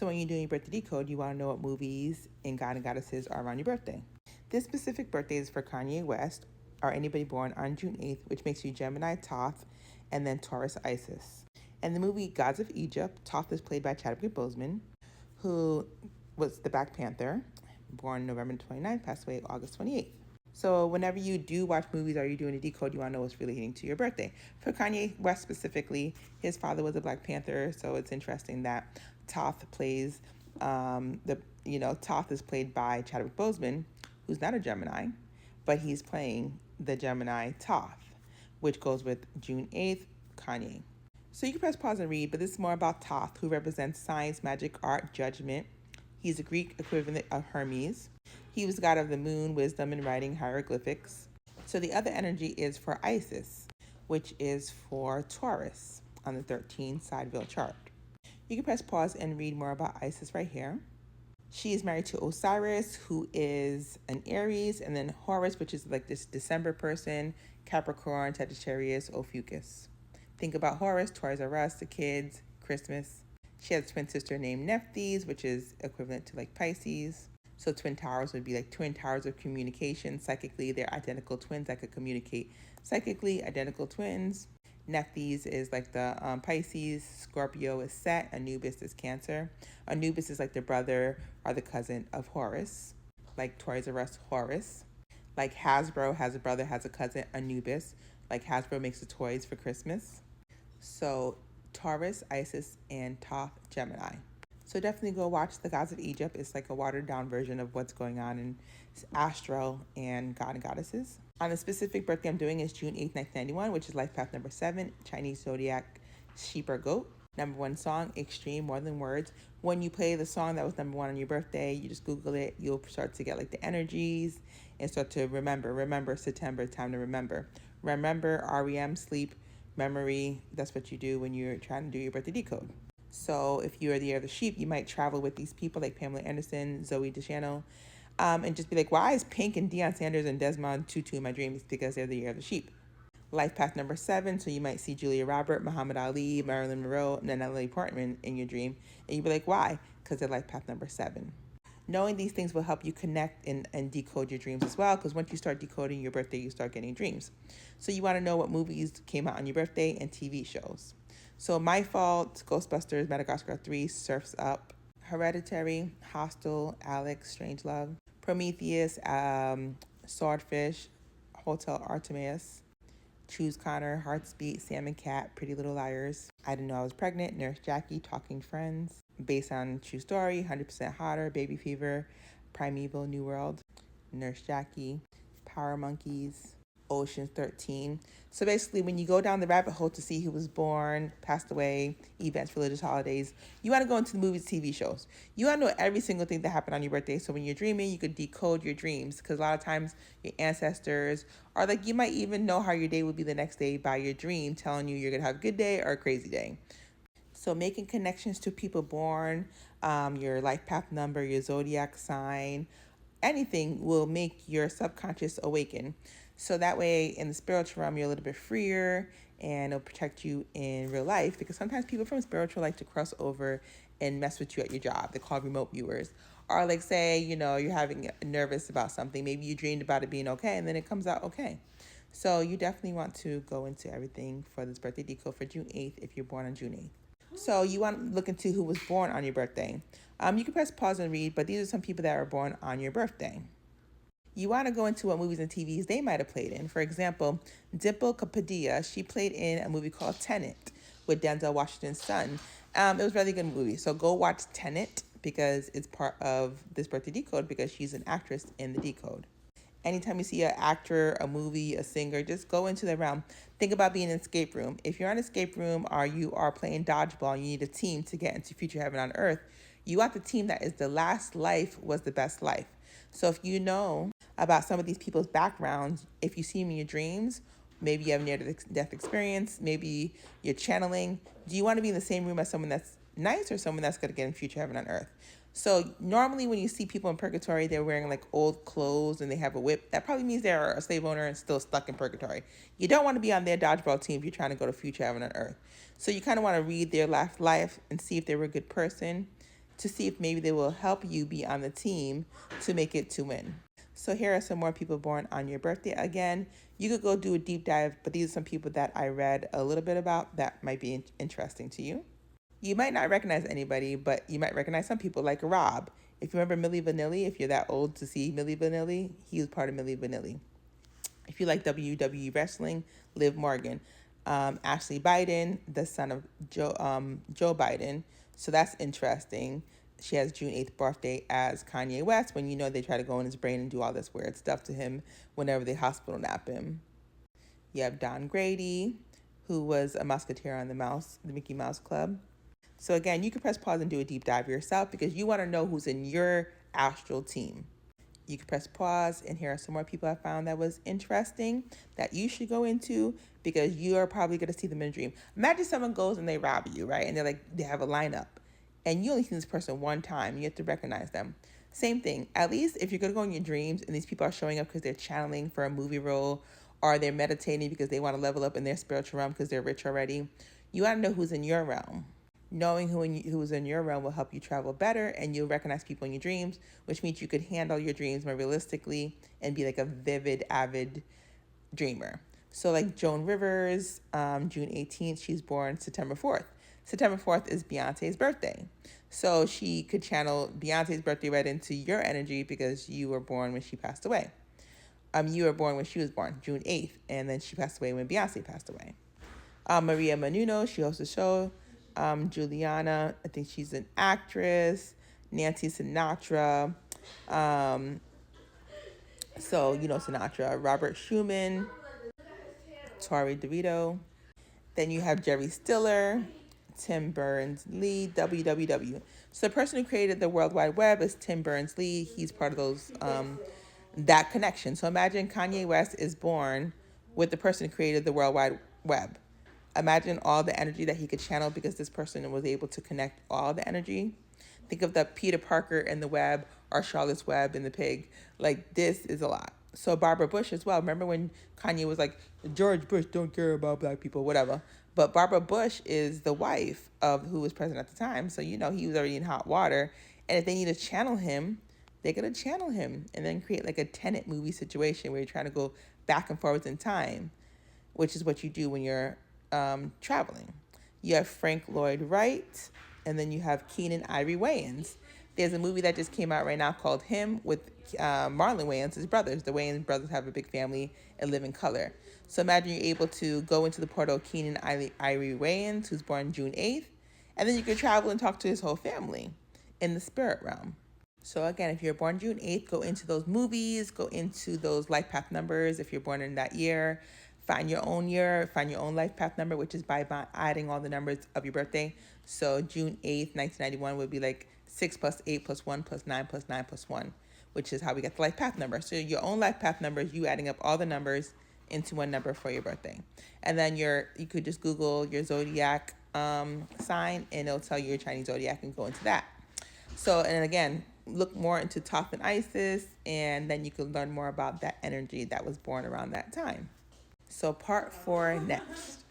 So when you're doing your birthday decode, you want to know what movies and God and goddesses are around your birthday. This specific birthday is for Kanye West, or anybody born on June 8th, which makes you Gemini Thoth, and then Taurus Isis. In the movie Gods of Egypt, Thoth is played by Chadwick Boseman, who was the Black Panther, born November 29th, passed away August 28th. So whenever you do watch movies or you're doing a decode, you want to know what's relating to your birthday. For Kanye West specifically, his father was a Black Panther, so it's interesting that Thoth plays Thoth is played by Chadwick Boseman, who's not a Gemini, but he's playing the Gemini Thoth, which goes with June 8th, Kanye. So you can press pause and read, but this is more about Thoth, who represents science, magic, art, judgment. He's a Greek equivalent of Hermes. He was god of the moon, wisdom, and writing hieroglyphics. So the other energy is for Isis, which is for Taurus on the 13 side wheel chart. You can press pause and read more about Isis right here. She is married to Osiris, who is an Aries, and then Horus, which is like this December person, Capricorn, Sagittarius, Ophiuchus. Think about Horus, Toys R Us, the kids, Christmas. She has a twin sister named Nephthys, which is equivalent to like Pisces. So twin towers would be like twin towers of communication. Psychically, they're identical twins that could communicate psychically, identical twins. Nephthys is like the Pisces. Scorpio is Set. Anubis is Cancer. Anubis is like the brother or the cousin of Horus, like Toys R Us Horus. Like Hasbro has a brother, has a cousin, Anubis. Like Hasbro makes the toys for Christmas. So Taurus, Isis, and Thoth, Gemini. So definitely go watch The Gods of Egypt. It's like a watered down version of what's going on in astro and God and goddesses. On the specific birthday I'm doing is June 8th, 1991, which is life path number 7, Chinese zodiac, sheep or goat. Number 1 song, Extreme, More Than Words. When you play the song that was number 1 on your birthday, you just Google it. You'll start to get like the energies and start to remember September, time to remember. Remember, REM, sleep, memory. That's what you do when you're trying to do your birthday decode. So if you're the year of the sheep, you might travel with these people like Pamela Anderson, Zoe Deschanel, and just be like, why is Pink and Deion Sanders and Desmond Tutu in my dreams? Because they're the year of the sheep. Life path number 7, so you might see Julia Roberts, Muhammad Ali, Marilyn Monroe, and Natalie Portman in your dream. And you'd be like, why? Because they're life path number 7. Knowing these things will help you connect and decode your dreams as well, because once you start decoding your birthday, you start getting dreams. So you want to know what movies came out on your birthday and TV shows. So My Fault, Ghostbusters, Madagascar 3, Surf's Up, Hereditary, Hostel, Alex, Strangelove, Prometheus, Swordfish, Hotel Artemis, Choose Connor, Heart's Beat, Sam and Cat, Pretty Little Liars, I Didn't Know I Was Pregnant, Nurse Jackie, Talking Friends, based on true story, 100% Hotter, Baby Fever, Primeval, New World, Nurse Jackie, Power Monkeys, Ocean's 13. So basically, when you go down the rabbit hole to see who was born, passed away, events, religious holidays, you want to go into the movies, TV shows. You want to know every single thing that happened on your birthday. So when you're dreaming, you could decode your dreams, because a lot of times your ancestors, or like you might even know how your day will be the next day by your dream telling you you're going to have a good day or a crazy day. So making connections to people born, your life path number, your zodiac sign, anything will make your subconscious awaken. So that way in the spiritual realm, you're a little bit freer, and it'll protect you in real life, because sometimes people from spiritual like to cross over and mess with you at your job. They're called remote viewers. Or like say, you're having nervous about something. Maybe you dreamed about it being okay and then it comes out okay. So you definitely want to go into everything for this birthday decode for June 8th if you're born on June 8th. So you want to look into who was born on your birthday. You can press pause and read, but these are some people that were born on your birthday. You want to go into what movies and TVs they might have played in. For example, Dimple Kapadia, she played in a movie called Tenet with Denzel Washington's son. It was a really good movie. So go watch Tenet, because it's part of this birthday decode, because she's an actress in the decode. Anytime you see an actor, a movie, a singer, just go into the realm. Think about being in an escape room. If you're in an escape room or you are playing dodgeball and you need a team to get into future heaven on earth, you want the team that is the last life was the best life. So if you know about some of these people's backgrounds, if you see them in your dreams, maybe you have near-death experience, maybe you're channeling, do you want to be in the same room as someone that's nice or someone that's going to get in future heaven on earth? So normally when you see people in purgatory, they're wearing like old clothes and they have a whip. That probably means they're a slave owner and still stuck in purgatory. You don't want to be on their dodgeball team if you're trying to go to future heaven on earth. So you kind of want to read their last life and see if they were a good person to see if maybe they will help you be on the team to make it to win. So here are some more people born on your birthday. Again, you could go do a deep dive, but these are some people that I read a little bit about that might be interesting to you. You might not recognize anybody, but you might recognize some people like Rob. If you remember Milli Vanilli, if you're that old to see Milli Vanilli, he was part of Milli Vanilli. If you like WWE wrestling, Liv Morgan. Ashley Biden, the son of Joe Biden. So that's interesting. She has June 8th birthday as Kanye West, when you know they try to go in his brain and do all this weird stuff to him whenever they hospital nap him. You have Don Grady, who was a musketeer on the Mickey Mouse Club. So again, you can press pause and do a deep dive yourself because you want to know who's in your astral team. You can press pause, and here are some more people I found that was interesting that you should go into because you are probably going to see them in a dream. Imagine someone goes and they rob you, right? And they have a lineup, and you only see this person one time. You have to recognize them. Same thing. At least if you're going to go in your dreams and these people are showing up because they're channeling for a movie role or they're meditating because they want to level up in their spiritual realm because they're rich already, you want to know who's in your realm. Knowing who's in your realm will help you travel better, and you'll recognize people in your dreams, which means you could handle your dreams more realistically and be like a vivid, avid dreamer. So like Joan Rivers, June 18th, she's born September 4th. September 4th is Beyonce's birthday. So she could channel Beyonce's birthday right into your energy because you were born when she passed away. You were born when she was born, June 8th, and then she passed away when Beyonce passed away. Maria Menounos, she hosts a show. Juliana, I think she's an actress. Nancy Sinatra. So, you know Sinatra. Robert Schumann. Tori DeVito. Then you have Jerry Stiller. Tim Berners-Lee. WWW. So the person who created the World Wide Web is Tim Berners-Lee. He's part of those, that connection. So imagine Kanye West is born with the person who created the World Wide Web. Imagine all the energy that he could channel because this person was able to connect all the energy. Think of the Peter Parker and the web or Charlotte's Web and the pig. Like, this is a lot. So Barbara Bush as well. Remember when Kanye was like, George Bush don't care about black people, whatever. But Barbara Bush is the wife of who was president at the time. So, you know, he was already in hot water. And if they need to channel him, they're going to channel him and then create like a Tenet movie situation where you're trying to go back and forwards in time, which is what you do when you're traveling. You have Frank Lloyd Wright, and then you have Keenan Ivory Wayans. There's a movie that just came out right now called Him with Marlon Wayans, his brothers. The Wayans brothers have a big family and live in color. So imagine you're able to go into the portal of Keenan Ivory Wayans, who's born June 8th, and then you can travel and talk to his whole family in the spirit realm. So again, if you're born June 8th, go into those movies, go into those life path numbers if you're born in that year. Find your own year, find your own life path number, which is by adding all the numbers of your birthday. So June 8th, 1991 would be like 6 plus 8 plus 1 plus 9 plus 9 plus 1, which is how we get the life path number. So your own life path number is you adding up all the numbers into one number for your birthday. And then you could just Google your zodiac sign, and it'll tell you your Chinese zodiac and go into that. So, and again, look more into Thoth and Isis, and then you can learn more about that energy that was born around that time. So part 4 next.